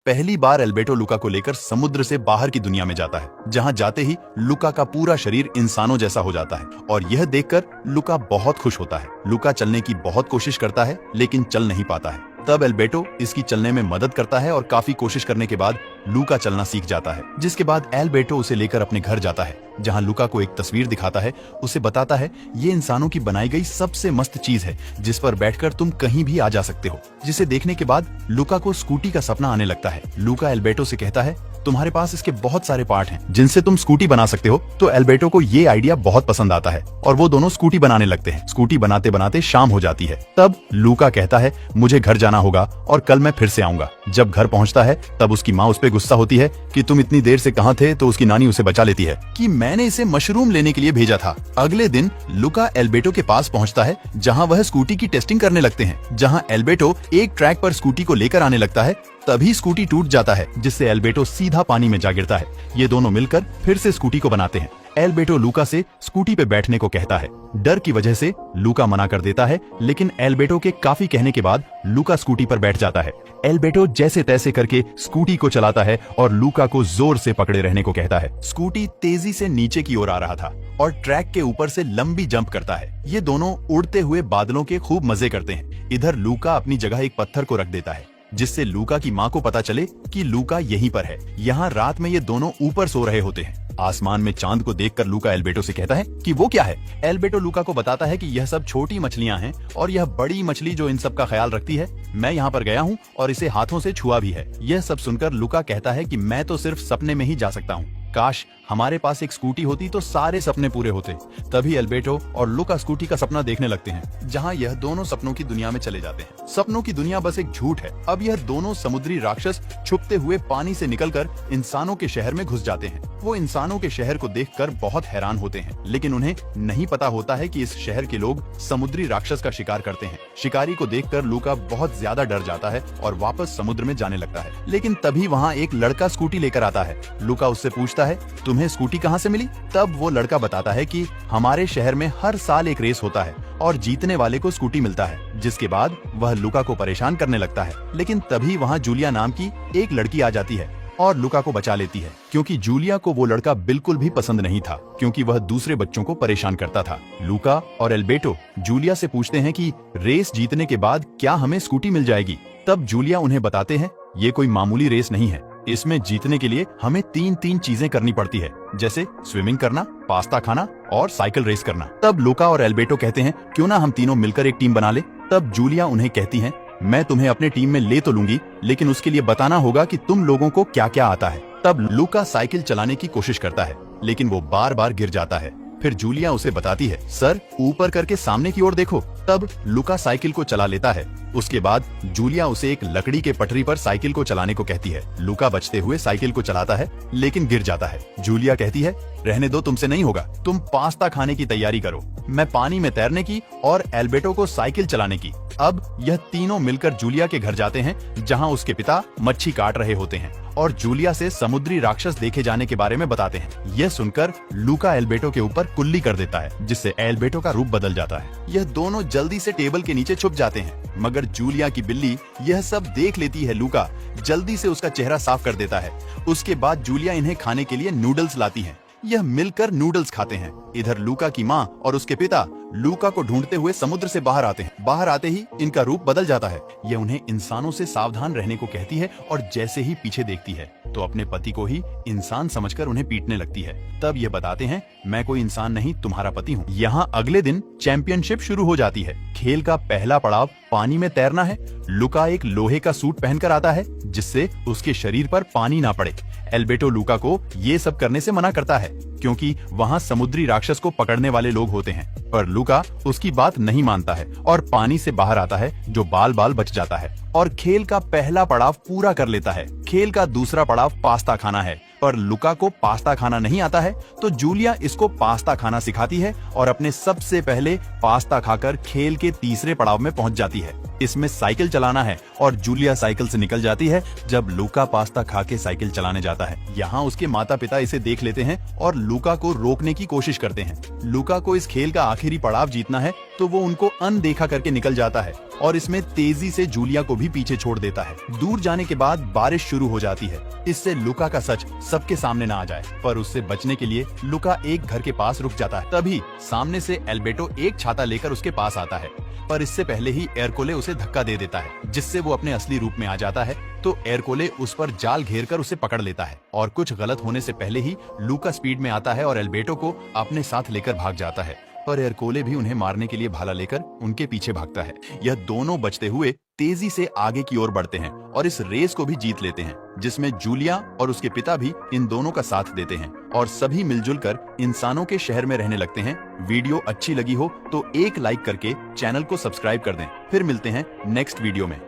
पहली बार एल्बर्टो लुका को लेकर समुद्र से बाहर की दुनिया में जाता है, जहां जाते ही लुका का पूरा शरीर इंसानों जैसा हो जाता है और यह देखकर लुका बहुत खुश होता है। लुका चलने की बहुत कोशिश करता है लेकिन चल नहीं पाता है। तब एल्बर्टो इसकी चलने में मदद करता है और काफी कोशिश करने के बाद लुका चलना सीख जाता है, जिसके बाद एल्बर्टो उसे लेकर अपने घर जाता है, जहां लुका को एक तस्वीर दिखाता है। उसे बताता है ये इंसानों की बनाई गई सबसे मस्त चीज है जिस पर बैठकर तुम कहीं भी आ जा सकते हो। जिसे देखने के बाद लुका को स्कूटी का सपना आने लगता है। लुका एल्बर्टो से कहता है तुम्हारे पास इसके बहुत सारे पार्ट हैं जिनसे तुम स्कूटी बना सकते हो। तो एल्बर्टो को ये आइडिया बहुत पसंद आता है और वो दोनों स्कूटी बनाने लगते हैं। स्कूटी बनाते बनाते शाम हो जाती है। तब लुका कहता है मुझे घर जाना होगा और कल मैं फिर से आऊंगा। जब घर पहुंचता है तब उसकी माँ उस पर गुस्सा होती है कि तुम इतनी देर से कहाँ थे। तो उसकी नानी उसे बचा लेती है कि मैंने इसे मशरूम लेने के लिए भेजा था। अगले दिन लुका एल्बर्टो के पास पहुंचता है, जहां वह स्कूटी की टेस्टिंग करने लगते हैं। जहां एल्बर्टो एक ट्रैक पर स्कूटी को लेकर आने लगता है, तभी स्कूटी टूट जाता है, जिससे एल्बर्टो सीधा पानी में जा गिरता है। ये दोनों मिलकर फिर से स्कूटी को बनाते हैं। एल्बर्टो लुका से स्कूटी पे बैठने को कहता है। डर की वजह से लुका मना कर देता है, लेकिन एल्बर्टो के काफी कहने के बाद लुका स्कूटी पर बैठ जाता है। एल्बर्टो जैसे तैसे करके स्कूटी को चलाता है और लुका को जोर से पकड़े रहने को कहता है। स्कूटी तेजी से नीचे की ओर आ रहा था और ट्रैक के ऊपर से लंबी जंप करता है। ये दोनों उड़ते हुए बादलों के खूब मजे करते हैं। इधर लुका अपनी जगह एक पत्थर को रख देता है, जिससे लुका की माँ को पता चले कि लुका यहीं पर है। यहाँ रात में ये दोनों ऊपर सो रहे होते हैं। आसमान में चांद को देखकर लुका एल्बर्टो से कहता है कि वो क्या है। एल्बर्टो लुका को बताता है कि यह सब छोटी मछलियां हैं और यह बड़ी मछली जो इन सब का ख्याल रखती है, मैं यहाँ पर गया हूँ और इसे हाथों से छुआ भी है। यह सब सुनकर लुका कहता है कि मैं तो सिर्फ सपने में ही जा सकता हूँ। काश हमारे पास एक स्कूटी होती तो सारे सपने पूरे होते। तभी एल्बर्टो और लुका स्कूटी का सपना देखने लगते हैं, जहां यह दोनों सपनों की दुनिया में चले जाते हैं। सपनों की दुनिया बस एक झूठ है। अब यह दोनों समुद्री राक्षस छुपते हुए पानी से निकलकर इंसानों के शहर में घुस जाते हैं। वो इंसानों के शहर को देखकर बहुत हैरान होते हैं, लेकिन उन्हें नहीं पता होता है कि इस शहर के लोग समुद्री राक्षस का शिकार करते हैं। शिकारी को देखकर लुका बहुत ज्यादा डर जाता है और वापस समुद्र में जाने लगता है। लेकिन तभी वहाँ एक लड़का स्कूटी लेकर आता है। लुका उससे पूछता है तुम्हें स्कूटी कहाँ से मिली। तब वो लड़का बताता है कि हमारे शहर में हर साल एक रेस होता है और जीतने वाले को स्कूटी मिलता है। जिसके बाद वह लुका को परेशान करने लगता है, लेकिन तभी वहाँ जूलिया नाम की एक लड़की आ जाती है और लुका को बचा लेती है, क्योंकि जूलिया को वो लड़का बिल्कुल भी पसंद नहीं था, क्योंकि वह दूसरे बच्चों को परेशान करता था। लुका और एल्बर्टो जूलिया से पूछते हैं कि रेस जीतने के बाद क्या हमें स्कूटी मिल जाएगी। तब जूलिया उन्हें बताते हैं ये कोई मामूली रेस नहीं है। इसमें जीतने के लिए हमें तीन चीजें करनी पड़ती है, जैसे स्विमिंग करना, पास्ता खाना और साइकिल रेस करना। तब लुका और एल्बर्टो कहते हैं क्यों ना हम तीनों मिलकर एक टीम बना ले। तब जूलिया उन्हें कहती है मैं तुम्हें अपने टीम में ले तो लूंगी, लेकिन उसके लिए बताना होगा कि तुम लोगों को क्या क्या आता है। तब लुका साइकिल चलाने की कोशिश करता है, लेकिन वो बार बार गिर जाता है। फिर जूलिया उसे बताती है सर ऊपर करके सामने की ओर देखो। तब लुका साइकिल को चला लेता है। उसके बाद जूलिया उसे एक लकड़ी के पटरी पर साइकिल को चलाने को कहती है। लुका बचते हुए साइकिल को चलाता है, लेकिन गिर जाता है। जूलिया कहती है रहने दो, तुमसे नहीं होगा, तुम पास्ता खाने की तैयारी करो, मैं पानी में तैरने की और एल्बर्टो को साइकिल चलाने की। अब यह तीनों मिलकर जूलिया के घर जाते हैं, जहाँ उसके पिता मच्छी काट रहे होते हैं और जूलिया से समुद्री राक्षस देखे जाने के बारे में बताते हैं। यह सुनकर लुका एल्बर्टो के ऊपर कुल्ली कर देता है, जिससे एल्बर्टो का रूप बदल जाता है। यह दोनों जल्दी से टेबल के नीचे छुप जाते हैं, मगर जूलिया की बिल्ली यह सब देख लेती है। लुका जल्दी से उसका चेहरा साफ कर देता है। उसके बाद जूलिया इन्हें खाने के लिए नूडल्स लाती है। यह मिलकर नूडल्स खाते हैं। इधर लुका की माँ और उसके पिता लुका को ढूंढते हुए समुद्र से बाहर आते हैं। बाहर आते ही इनका रूप बदल जाता है। यह उन्हें इंसानों से सावधान रहने को कहती है और जैसे ही पीछे देखती है तो अपने पति को ही इंसान समझकर उन्हें पीटने लगती है। तब ये बताते हैं मैं कोई इंसान नहीं, तुम्हारा पति हूँ। यहाँ अगले दिन चैंपियनशिप शुरू हो जाती है। खेल का पहला पड़ाव पानी में तैरना है। लुका एक लोहे का सूट पहनकर आता है, जिससे उसके शरीर पर पानी ना पड़े। एल्बर्टो लुका को ये सब करने से मना करता है, क्योंकि वहाँ समुद्री राक्षस को पकड़ने वाले लोग होते हैं। पर लुका उसकी बात नहीं मानता है और पानी से बाहर आता है, जो बाल बाल बच जाता है और खेल का पहला पड़ाव पूरा कर लेता है। खेल का दूसरा पड़ाव पास्ता खाना है, पर लुका को पास्ता खाना नहीं आता है, तो जूलिया इसको पास्ता खाना सिखाती है और अपने सबसे पहले पास्ता खाकर खेल के तीसरे पड़ाव में पहुंच जाती है। इसमें साइकिल चलाना है और जूलिया साइकिल से निकल जाती है जब लूका पास्ता खा के साइकिल चलाने जाता है। यहाँ उसके माता पिता इसे देख लेते हैं और लूका को रोकने की कोशिश करते हैं। लूका को इस खेल का आखिरी पड़ाव जीतना है तो वो उनको अनदेखा करके निकल जाता है और इसमें तेजी से जूलिया को भी पीछे छोड़ देता है। दूर जाने के बाद बारिश शुरू हो जाती है, इससे लूका का सच सबके सामने ना आ जाए। पर उससे बचने के लिए लूका एक घर के पास रुक जाता है। तभी सामने से एल्बर्टो एक छाता लेकर उसके पास आता है, पर इससे पहले ही एरकोले उसे धक्का दे देता है, जिससे वो अपने असली रूप में आ जाता है। तो एरकोले उस पर जाल घेरकर उसे पकड़ लेता है और कुछ गलत होने से पहले ही लूका स्पीड में आता है और एल्बर्टो को अपने साथ लेकर भाग जाता है। पर एरकोले भी उन्हें मारने के लिए भाला लेकर उनके पीछे भागता है। यह दोनों बचते हुए तेजी से आगे की ओर बढ़ते हैं और इस रेस को भी जीत लेते हैं, जिसमें जूलिया और उसके पिता भी इन दोनों का साथ देते हैं और सभी मिलजुल कर इंसानों के शहर में रहने लगते हैं। वीडियो अच्छी लगी हो तो एक लाइक करके चैनल को सब्सक्राइब कर दें। फिर मिलते हैं नेक्स्ट वीडियो में।